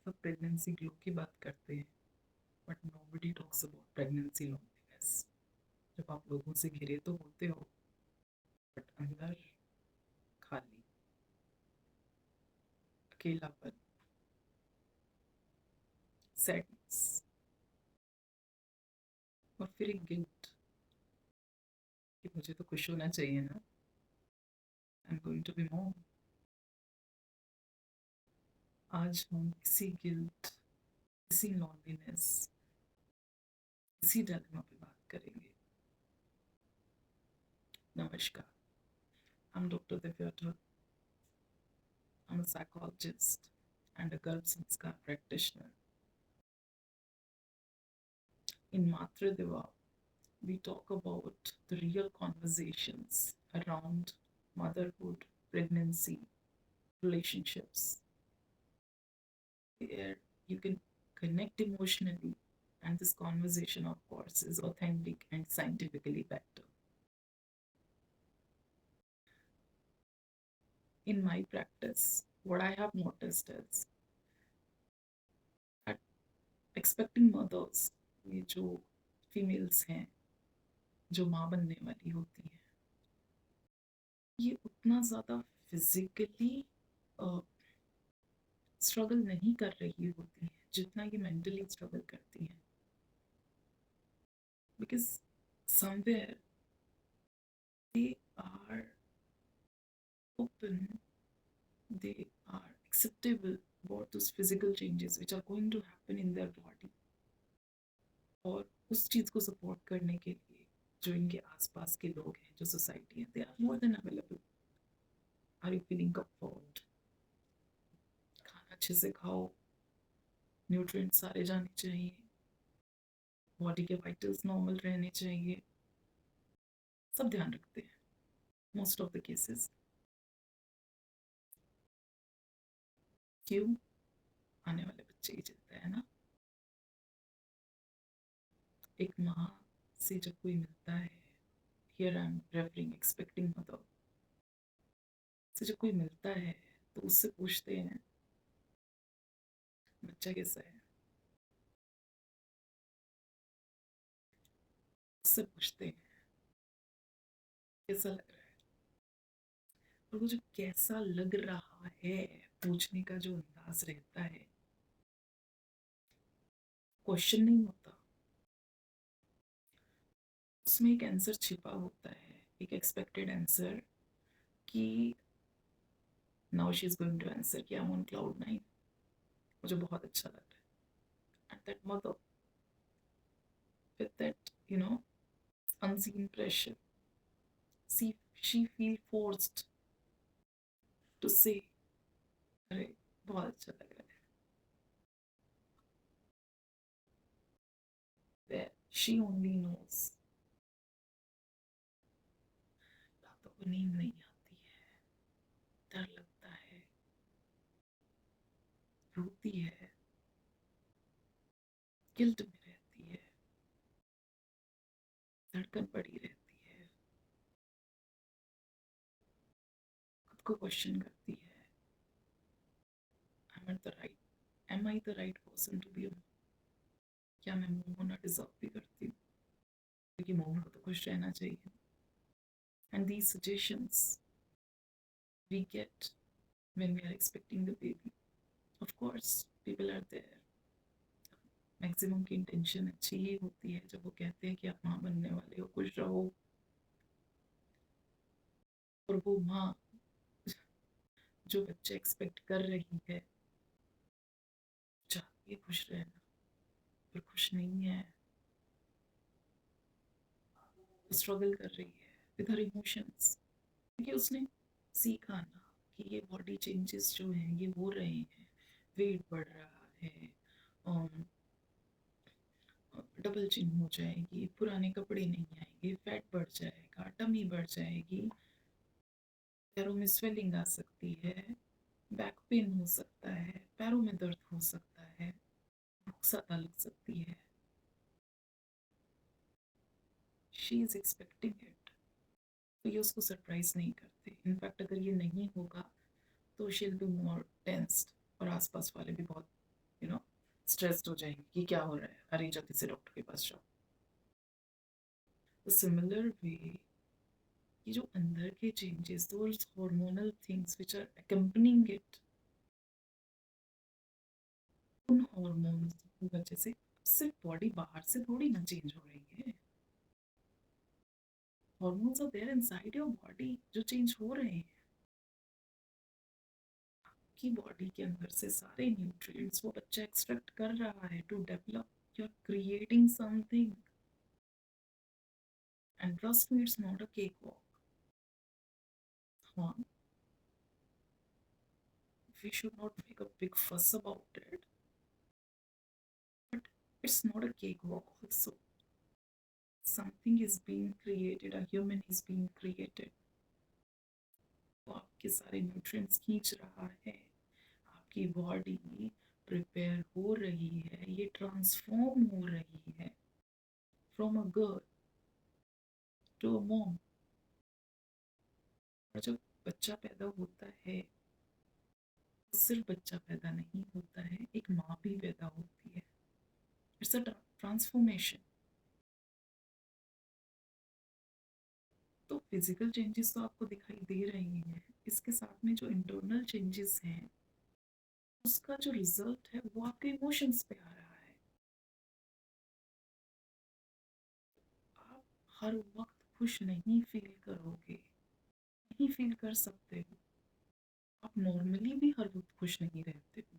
सब pregnancy glow की बात करते हैं, but nobody talks about pregnancy loneliness. जब आप लोगों से घिरे तो होते हो, बट अंदर खाली, अकेलापन, सैडनेस और फिर एक गिल्ट कि मुझे तो खुश होना चाहिए ना। I am going to be mom. आज हम इसी गिल्ट, इसी लॉन्लीनेस, इसी डायलेमा पे बात करेंगे। नमस्कार, I'm Dr. Divya Dhar. I'm a psychologist and a Garb Sanskar practitioner. In Matra Deva, we talk about the real conversations around motherhood, pregnancy, relationships, where you can connect emotionally, and this conversation, of course, is authentic and scientifically backed up. In my practice, what I have noticed is that expecting mothers, ये जो females हैं, जो माँ बनने वाली होती हैं, ये उतना ज़्यादा फिजिकली स्ट्रगल नहीं कर रही होती है जितना ये मेंटली स्ट्रगल करती हैं, because somewhere they are open, they are acceptable about those physical changes which are going to happen in their body, और उस चीज़ को सपोर्ट करने के लिए जो इनके आसपास के लोग हैं, जो सोसाइटी है, they are more than available. Are you feeling comfort? खाना अच्छे से खाओ, न्यूट्रिएंट सारे जाने चाहिए, बॉडी के वाइटल्स नॉर्मल रहने चाहिए, सब ध्यान रखते हैं मोस्ट ऑफ द केसेस। क्यों? आने वाले बच्चे ही चिंता है ना। एक माँ से जब कोई मिलता है, here I am referring expecting mother से जब कोई मिलता है, तो उससे पूछते हैं बच्चा कैसा है, उससे पूछते हैं कैसा लग रहा है। और वो जो कैसा लग रहा है पूछने का जो अंदाज रहता है, क्वेश्चन नहीं होता, उसमें एक आंसर छिपा होता है, एक एक्सपेक्टेड आंसर कि now she is going to answer कि आई एम ऑन क्लाउड 9, मुझे बहुत अच्छा लग रहा है। And that mother with that, unseen pressure, she feel forced to say, अरे बहुत अच्छा लग रहा है। That she only knows रातों को नींद नहीं आती है, डर लगता है, रोती है, गिल्ट में रहती है, धड़कन पड़ी रहती है, खुद को क्वेश्चन करती है, am I the right person to be, क्या मैं मोम होना डिजर्व भी करती हूँ, क्योंकि मोम को तो खुश रहना चाहिए। And these suggestions we get when we are expecting the baby. Of course, people are there. Maximum की इंटेंशन अच्छी ही होती है जब वो कहते हैं कि आप माँ बनने वाले हो, खुश रहो। और वो माँ जो बच्चे एक्सपेक्ट कर रही है, चाहती है खुश रहना, पर खुश नहीं है, स्ट्रगल कर रही है विद हर इमोशंस, क्योंकि उसने सीखा ना कि ये बॉडी चेंजेस जो हैं ये हो रहे हैं, वेट बढ़ रहा है, डबल चिन हो जाएगी, पुराने कपड़े नहीं आएंगे, फैट बढ़ जाएगा, टमी बढ़ जाएगी, पैरों में स्वेलिंग आ सकती है, बैक पेन हो सकता है, पैरों में दर्द हो सकता है, भूख ज्यादा लग सकती है। शी इज एक्सपेक्टिंग इट, तो ये उसको सरप्राइज नहीं करते। इनफैक्ट अगर ये नहीं होगा तो she will be more tensed, और आसपास वाले भी बहुत स्ट्रेस्ड हो जाएंगे कि क्या हो रहा है, अरे जल्दी से डॉक्टर के पास जाओ। सिमिलर वे, ये जो अंदर के changes, those hormonal things which are accompanying it, उन हार्मोन्स की वजह से सिर्फ बॉडी बाहर से थोड़ी ना चेंज हो रही है, hormones are there inside your body जो चेंज हो रहे हैं। आपकी बॉडी के अंदर से सारे न्यूट्रिएंट्स वो बच्चा एक्सट्रैक्ट कर रहा है to develop, you are creating something, and trust me, it's not a cakewalk. हाँ, we should not make a big fuss about it, but it's not a cakewalk also. Something is being created, a human is being created, वो आपके सारे nutrients खींच रहा है, आपकी body prepare हो रही है, ये ट्रांसफॉर्म हो रही है from a girl to a mom. और जब बच्चा पैदा होता है, तो सिर्फ बच्चा पैदा नहीं होता है, एक माँ भी पैदा होती है। It's a transformation. तो फिजिकल चेंजेस तो आपको दिखाई दे रही हैं, इसके साथ में जो इंटरनल चेंजेस हैं, उसका जो रिजल्ट है वो आपके इमोशंस पे आ रहा है। आप हर वक्त खुश नहीं फील करोगे, नहीं फील कर सकते हो, आप नॉर्मली भी हर वक्त खुश नहीं रहते हो।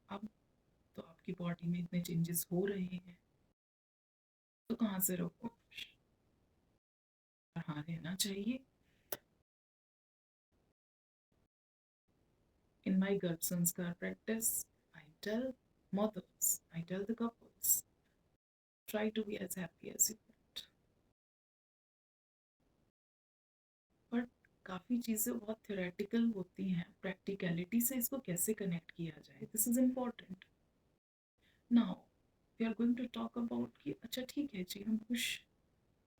अब तो आपकी बॉडी में इतने चेंजेस हो रहे हैं, तो कहाँ से रहोगे खुश? हाँ, रहना चाहिए। In my Garb Sanskar practice, I tell mothers, I tell the couples, try to be as happy as you want. But काफ़ी चीज़ें बहुत थ्योरेटिकल होती हैं, प्रैक्टिकलिटी से इसको कैसे कनेक्ट किया जाए, this is important. Now we are going to talk about कि अच्छा ठीक है जी, हम खुश,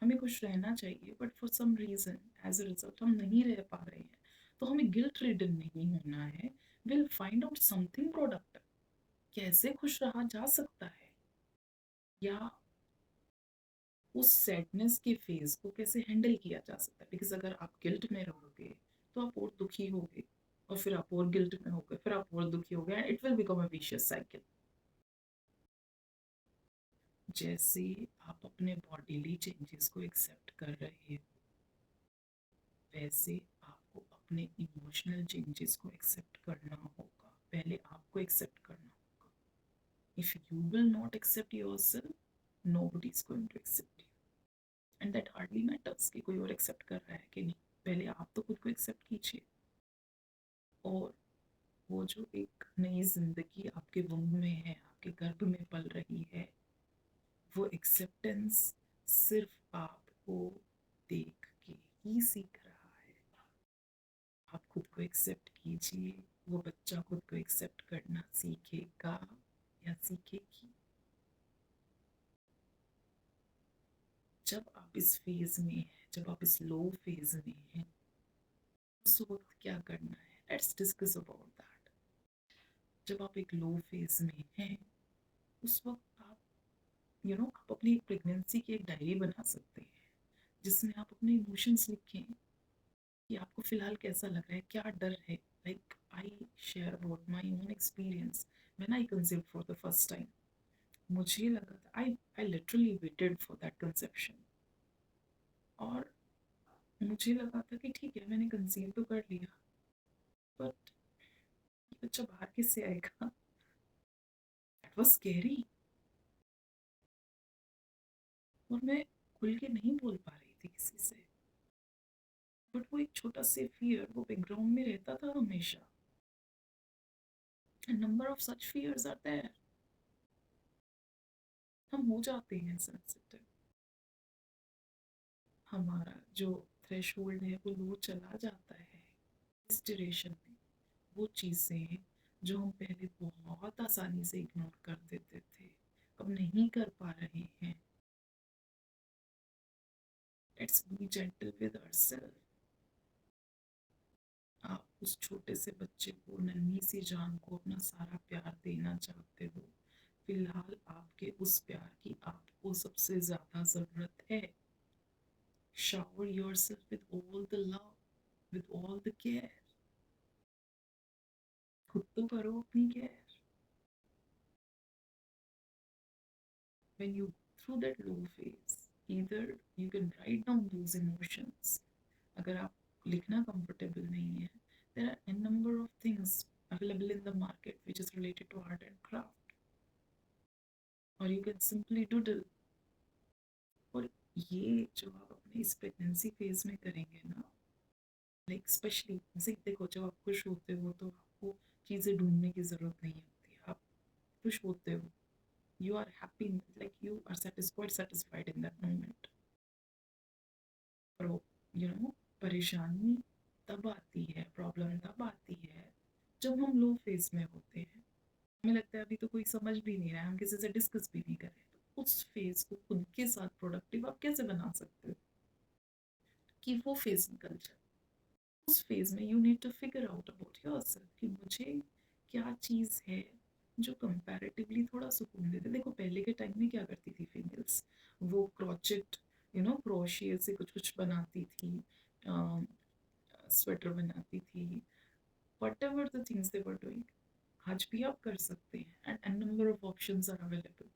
हमें खुश रहना चाहिए, but for some reason as a result हम नहीं रह पा रहे हैं, तो हमें गिल्ट रिडन नहीं होना है। Will find out something productive, कैसे खुश रहा जा सकता है, या उस सैडनेस के फेज को कैसे हैंडल किया जा सकता है। बिकॉज अगर आप गिल्ट में रहोगे तो आप और दुखी होगे, और फिर आप और गिल्ट में होगे, फिर आप और दुखी होगे, and it will become a vicious cycle. जैसे आप अपने बॉडीली चेंजेस को एक्सेप्ट कर रहे हो, वैसे आपको अपने इमोशनल चेंजेस को एक्सेप्ट करना होगा, पहले आपको एक्सेप्ट करना होगा। If you will not accept yourself, nobody is going to accept you, and that hardly matters कि कोई और एक्सेप्ट कर रहा है कि नहीं, पहले आप तो खुद को एक्सेप्ट कीजिए। और वो जो एक नई जिंदगी आपके वंग में है, आपके गर्भ में पल रही है, वो एक्सेप्टेंस सिर्फ आपको देख के ही सीख रहा है। आप खुद को एक्सेप्ट कीजिए, वो बच्चा खुद को एक्सेप्ट करना सीखेगा या सीखेगी। जब आप इस फेज में हैं, जब आप इस लो फेज में हैं, उस वक्त क्या करना है, लेट्स डिस्कस अबाउट दैट। जब आप एक लो फेज में हैं, उस वक्त आप आप अपनी एक प्रेगनेंसी की एक डायरी बना सकते हैं, जिसमें आप अपने इमोशंस लिखें कि आपको फिलहाल कैसा लग रहा है, क्या डर है। Like I share about my own experience when I conceived for the first time. मुझे लगा था, I literally waited for that conception, और मुझे लगा था कि ठीक है, मैंने कंसीव तो कर लिया, बट बच्चा बाहर किससे आएगा, दैट वाज स्कैरी। और मैं खुल के नहीं बोल पा रही थी किसी से, बट वो एक छोटा से फियर वो बैकग्राउंड में रहता था हमेशा। A number of such fears are there। हम हो जाते हैं सेंसिटिव, हमारा जो थ्रेशोल्ड है वो लो चला जाता है इस ड्यूरेशन में। वो चीज़ें जो हम पहले बहुत आसानी से इग्नोर कर देते थे, अब नहीं कर पा रहे हैं। Let's be gentle with ourself. उस छोटे से बच्चे को, नन्ही सी जान को अपना सारा प्यार देना चाहते हो। फिलहाल आपके उस प्यार की आपको सबसे ज्यादा जरूरत है। Shower yourself with all the love, with all the care. खुद तो करो अपनी care. When you through that low phase, either you can write down those emotions. अगर आप लिखना comfortable नहीं है, there are a number of things available in the market which is related to art and craft. Or you can simply doodle. और ये जो आप अपने इस प्रेगनेंसी फेज में करेंगे ना, लाइक स्पेशली जैसे देखो, जब आप खुश होते हो तो आपको चीज़ें ढूंढने की ज़रूरत नहीं होती। आप खुश होते हो, you are happy, like you are satisfied in that moment. पर वो परेशानी तब आती है, प्रॉब्लम तब आती है जब हम लो फेज में होते हैं। हमें लगता है अभी तो कोई समझ भी नहीं रहा है, हम किसी से डिस्कस भी नहीं कर रहे, तो उस फेज को खुद के साथ प्रोडक्टिव आप कैसे बना सकते हो कि वो फेज निकल जाए। उस फेज में you need to figure out about yourself कि मुझे क्या चीज़ है जो कंपैरेटिवली थोड़ा सुकून देते। देखो पहले के टाइम में क्या करती थी फीमेल्स, वो क्रॉचेट क्रोशिया से कुछ कुछ बनाती थी, स्वेटर बनाती थी, whatever the things they were doing, आज भी आप कर सकते हैं and number of options are available.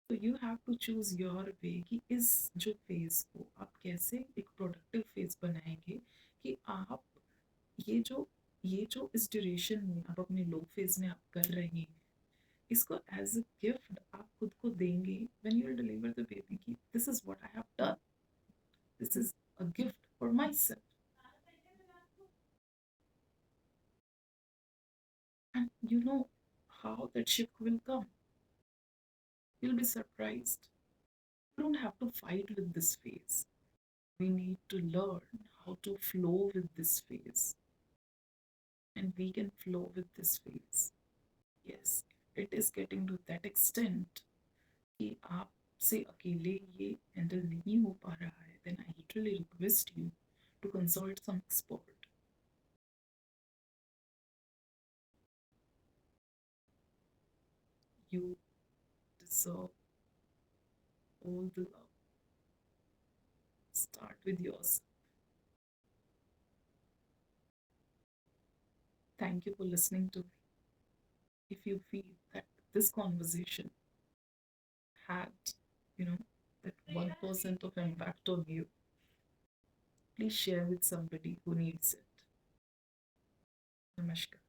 तो you have to choose your way कि इस जो फेज को आप कैसे एक प्रोडक्टिव फेज बनाएंगे कि आप ये जो इस ड्यूरेशन में आप अपने लो फेज में आप कर रहे हैं, इसको एज अ गिफ्ट आप खुद को देंगे when you will deliver the baby कि this is what I have done, this is a gift for myself. And you know how that shift will come. You'll be surprised. You don't have to fight with this phase. We need to learn how to flow with this phase. And we can flow with this phase. Yes, it is getting to that extent कि आपसे अकेले ये handle नहीं हो पा रहा है, then I literally request you to consult some expert. You deserve all the love. Start with yours. Thank you for listening to me. If you feel that this conversation had, you know, that 1% of impact on you, please share with somebody who needs it. Namaskar.